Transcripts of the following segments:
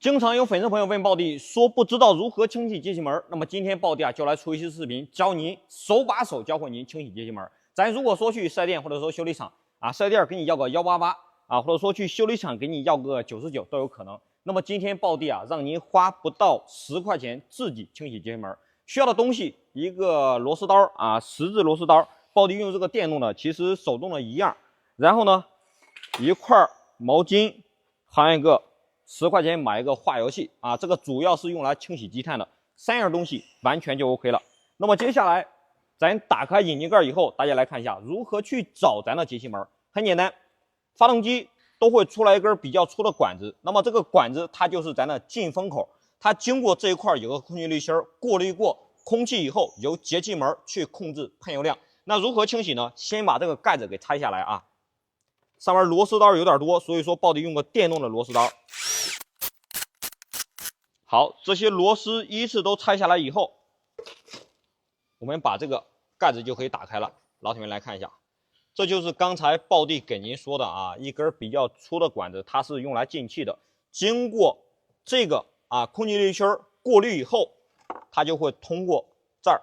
经常有粉丝朋友问暴弟说不知道如何清洗节气门，那么今天暴弟就来出一期视频，教您手把手教会您清洗节气门。咱如果说去四 S 店或者说修理厂四 S 店给你要个188或者说去修理厂给你要个99都有可能。那么今天暴弟让您花不到10块钱自己清洗节气门。需要的东西一个螺丝刀十字螺丝刀，暴弟用这个电动的，其实手动的一样。然后呢，一块毛巾，还有一个10块钱买一个化油器这个主要是用来清洗积碳的，3样东西完全就 OK 了。那么接下来咱打开引擎盖以后，大家来看一下如何去找咱的节气门。很简单，发动机都会出来一根比较粗的管子，那么这个管子它就是咱的进风口，它经过这一块有个空气滤芯，过滤过空气以后，由节气门去控制喷油量。那如何清洗呢？先把这个盖子给拆下来上面螺丝刀有点多，所以说暴弟用个电动的螺丝刀。好，这些螺丝依次都拆下来以后，我们把这个盖子就可以打开了。老铁们来看一下，这就是刚才暴弟给您说的一根比较粗的管子，它是用来进气的。经过这个空气滤芯过滤以后，它就会通过这儿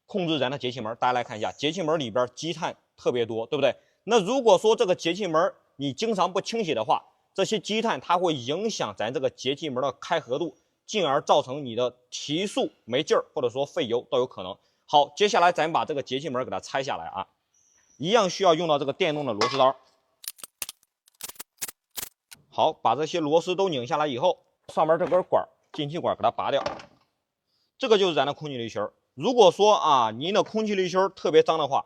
控制咱的节气门。大家来看一下，节气门里边积碳特别多，对不对？那如果说这个节气门你经常不清洗的话，这些积碳它会影响咱这个节气门的开合度，进而造成你的提速没劲儿，或者说费油都有可能。好，接下来咱把这个节气门给它拆下来一样需要用到这个电动的螺丝刀。好，把这些螺丝都拧下来以后，上面这根管进气管给它拔掉，这个就是咱的空气滤芯。如果说您的空气滤芯特别脏的话，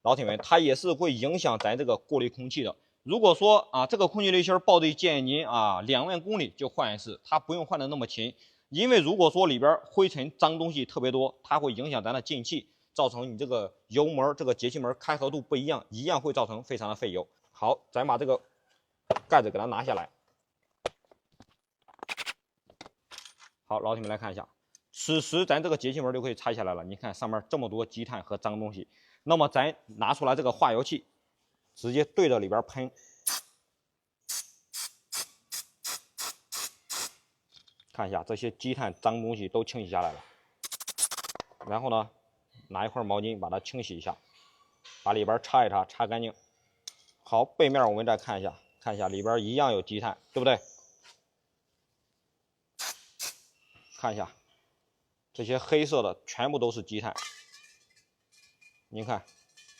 老铁们，它也是会影响咱这个过滤空气的。如果说这个空气滤芯，暴弟建议您2万公里就换一次，它不用换的那么勤，因为如果说里边灰尘脏东西特别多，它会影响咱的进气，造成你这个油门这个节气门开合度不一样，一样会造成非常的费油。好，咱把这个盖子给它拿下来。好，老铁们来看一下，此时咱这个节气门就可以拆下来了。你看上面这么多积碳和脏东西，那么咱拿出来这个化油器，直接对着里边喷，看一下这些积碳脏东西都清洗下来了。然后呢，拿一块毛巾把它清洗一下，把里边擦一擦，擦干净。好，背面我们再看一下，里边一样有积碳，对不对？看一下，这些黑色的全部都是积碳。您看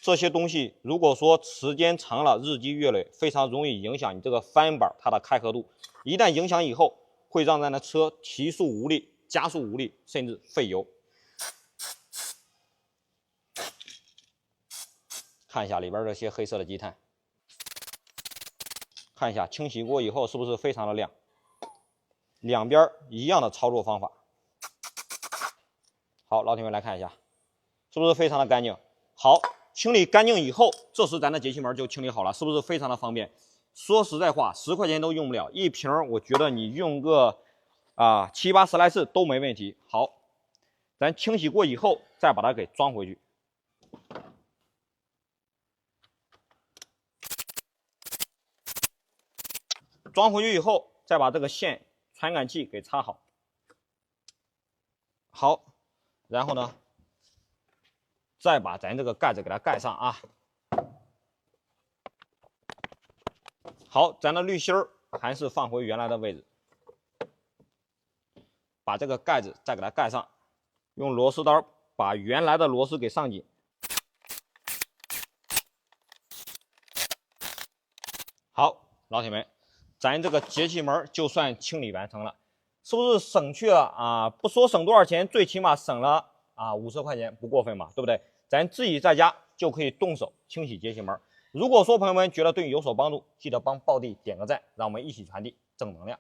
这些东西，如果说时间长了，日积月累，非常容易影响你这个翻板它的开合度。一旦影响以后，会让咱的车提速无力、加速无力，甚至费油。看一下里边这些黑色的积碳，看一下清洗过以后是不是非常的亮？两边一样的操作方法。好，老铁们来看一下，是不是非常的干净？好，清理干净以后，这时咱的节气门就清理好了，是不是非常的方便？说实在话，10块钱都用不了一瓶，我觉得你用个7、8、10来次都没问题。好，咱清洗过以后，再把它给装回去。装回去以后，再把这个线传感器给插好。好，然后呢，再把咱这个盖子给它盖上好，咱的滤芯还是放回原来的位置，把这个盖子再给它盖上，用螺丝刀把原来的螺丝给上紧。好，老铁们，咱这个节气门就算清理完成了，是不是省去了不说省多少钱，最起码省了50块钱，不过分吧，对不对？咱自己在家就可以动手清洗节气门。如果说朋友们觉得对你有所帮助，记得帮暴弟点个赞，让我们一起传递正能量。